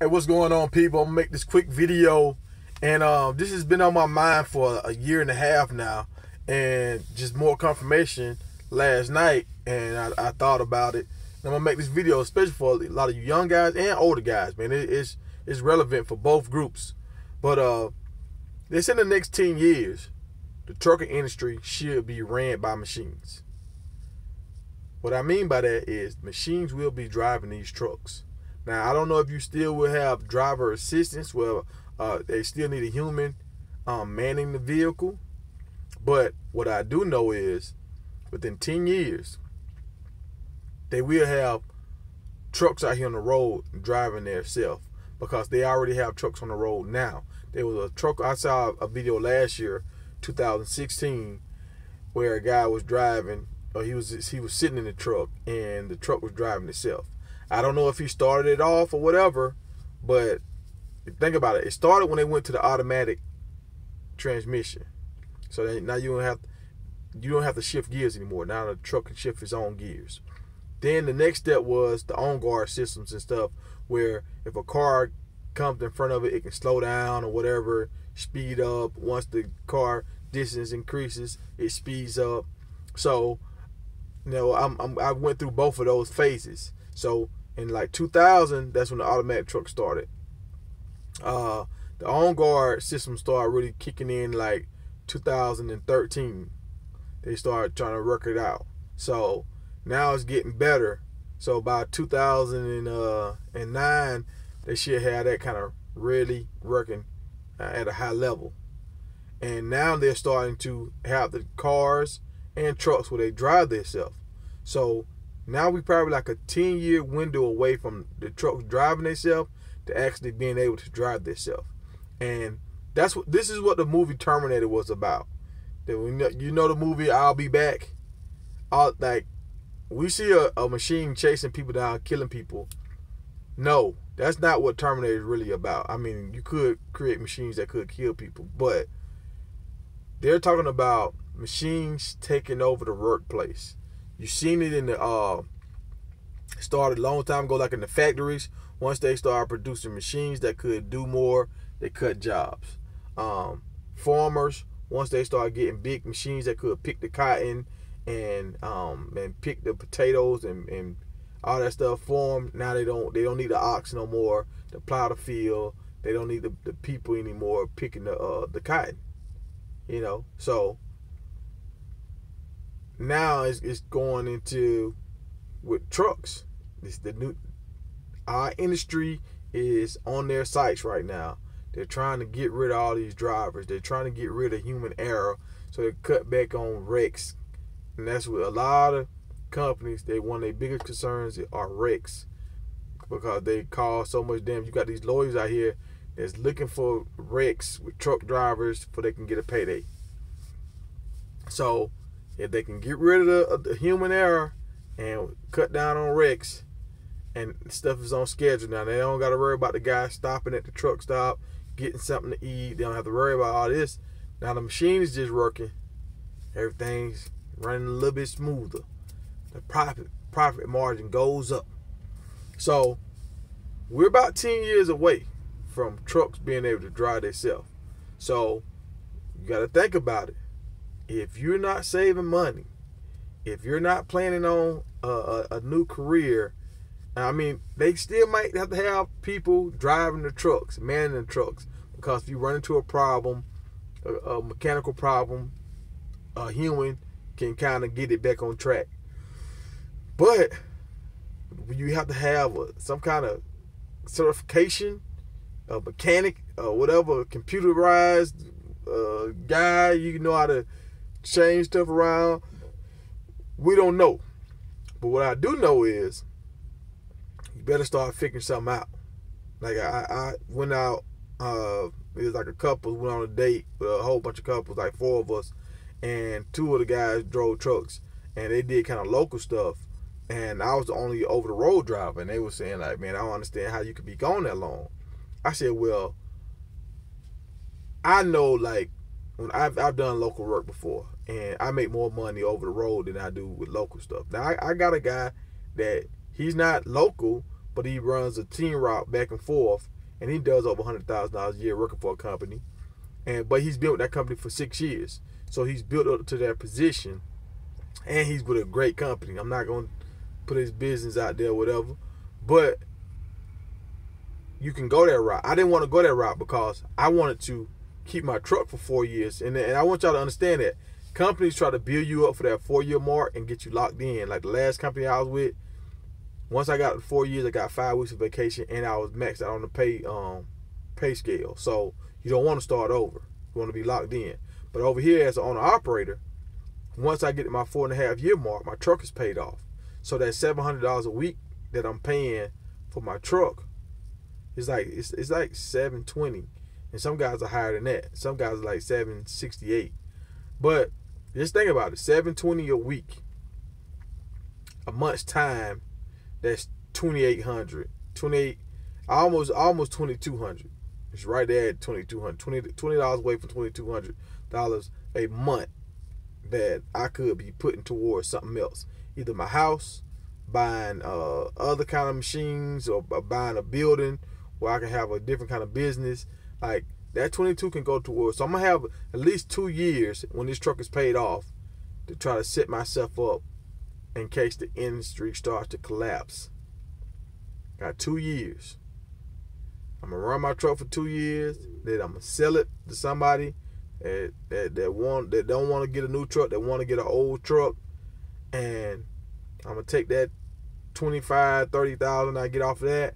Hey, what's going on, people? I'm gonna make this quick video, and this has been on my mind for a year and a half now, and just more confirmation last night, and I thought about it. And I'm gonna make this video, especially for a lot of you young guys and older guys, man. It's relevant for both groups, but they said in the next 10 years, the trucking industry should be ran by machines. What I mean by that is machines will be driving these trucks. Now, I don't know if you still will have driver assistance. Well, they still need a human manning the vehicle. But what I do know is within 10 years, they will have trucks out here on the road driving themselves, because they already have trucks on the road now. There was a truck, I saw a video last year, 2016, where a guy was driving, or he was sitting in the truck, and the truck was driving itself. I don't know if he started it off or whatever, but think about it. It started when they went to the automatic transmission. So now you don't have to shift gears anymore. Now the truck can shift its own gears. Then the next step was the on-guard systems and stuff, where if a car comes in front of it, it can slow down or whatever, speed up. Once the car distance increases, it speeds up. So, I went through both of those phases. So in like 2000, that's when the automatic truck started. The on-guard system started really kicking in like 2013. They started trying to work it out. So now it's getting better. So by 2009, they should have that kind of really working at a high level. And now they're starting to have the cars and trucks where they drive themselves. So now we probably like a 10-year window away from the trucks driving themselves to actually being able to drive themselves. And this is what the movie Terminator was about. That you know the movie I'll Be Back. Like we see a machine chasing people down, killing people. No, that's not what Terminator is really about. I mean, you could create machines that could kill people, but they're talking about machines taking over the workplace. You've seen it in the started a long time ago, like in the factories. Once they started producing machines that could do more, they cut jobs. Farmers, once they started getting big machines that could pick the cotton and pick the potatoes and all that stuff for them. Now they don't need the ox no more to plow the field. They don't need the people anymore picking the cotton. So now it's going into with trucks. Our industry is on their sights right now. They're trying to get rid of all these drivers. They're trying to get rid of human error, so they cut back on wrecks. And that's what a lot of companies, one of their biggest concerns are wrecks, because they cause so much damage. You got these lawyers out here that's looking for wrecks with truck drivers so they can get a payday. So if they can get rid of the human error and cut down on wrecks, and stuff is on schedule now, they don't got to worry about the guy stopping at the truck stop, getting something to eat. They don't have to worry about all this. Now the machine is just working. Everything's running a little bit smoother. The profit margin goes up. So we're about 10 years away from trucks being able to drive themselves. So you got to think about it. If you're not saving money, if you're not planning on a new career, I mean, they still might have to have people driving the trucks, manning the trucks, because if you run into a problem, a mechanical problem, a human can kind of get it back on track. But you have to have some kind of certification, a mechanic, whatever, computerized guy. You know how to change stuff around. We don't know. But what I do know is you better start figuring something out. Like I went out, it was like a couple, went on a date with a whole bunch of couples, like 4 of us, and 2 of the guys drove trucks, and they did kind of local stuff, and I was the only over the road driver, and they were saying like, man, I don't understand how you could be gone that long. I said, well, I know, like, when I've done local work before, and I make more money over the road than I do with local stuff. Now I got a guy that he's not local, but he runs a team route back and forth, and he does over $100,000 a year working for a company. But he's been with that company for 6 years, so he's built up to that position, and he's with a great company. I'm not gonna put his business out there, or whatever, but you can go that route. I didn't want to go that route because I wanted to keep my truck for 4 years, and I want y'all to understand that companies try to build you up for that 4-year mark and get you locked in. Like the last company I was with, once I got 4 years, I got 5 weeks of vacation, and I was maxed out on the pay scale. So you don't want to start over. You want to be locked in. But over here as an owner operator, once I get to my 4.5-year mark, my truck is paid off. So that $700 a week that I'm paying for my truck is like it's like $720, and some guys are higher than that. Some guys are like $768. But just think about it: $720 a week, a month's time. That's $2,800, almost $2,200. It's right there at $2,200. $20 away from $2,200 a month that I could be putting towards something else, either my house, buying other kind of machines, or buying a building where I can have a different kind of business. Like that 22 can go towards. So I'm gonna have at least 2 years when this truck is paid off to try to set myself up in case the industry starts to collapse. Got 2 years. I'm gonna run my truck for 2 years. Then I'm gonna sell it to somebody that don't want to get a new truck, that want to get an old truck, and I'm gonna take that $25,000-$30,000 I get off of that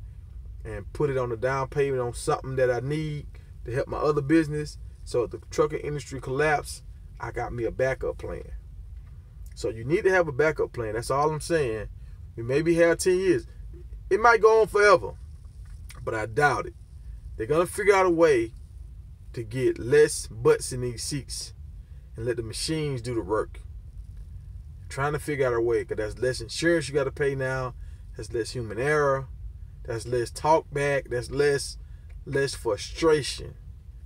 and put it on the down payment on something that I need to help my other business. So if the trucking industry collapse, I got me a backup plan. So you need to have a backup plan. That's all I'm saying. We maybe have 10 years. It might go on forever, but I doubt it. They're going to figure out a way to get less butts in these seats and let the machines do the work. Trying to figure out a way, because that's less insurance you got to pay now. That's less human error. That's less talk back. That's less frustration.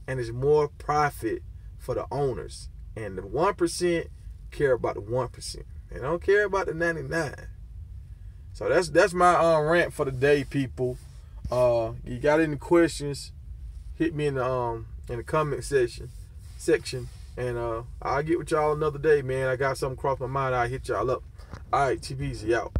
And it's more profit for the owners. And the 1% care about the 1%. They don't care about the 99. So that's my rant for the day, people. You got any questions? Hit me in the comment section, and I'll get with y'all another day, man. I got something cross my mind. I'll hit y'all up. All right, TPZ out.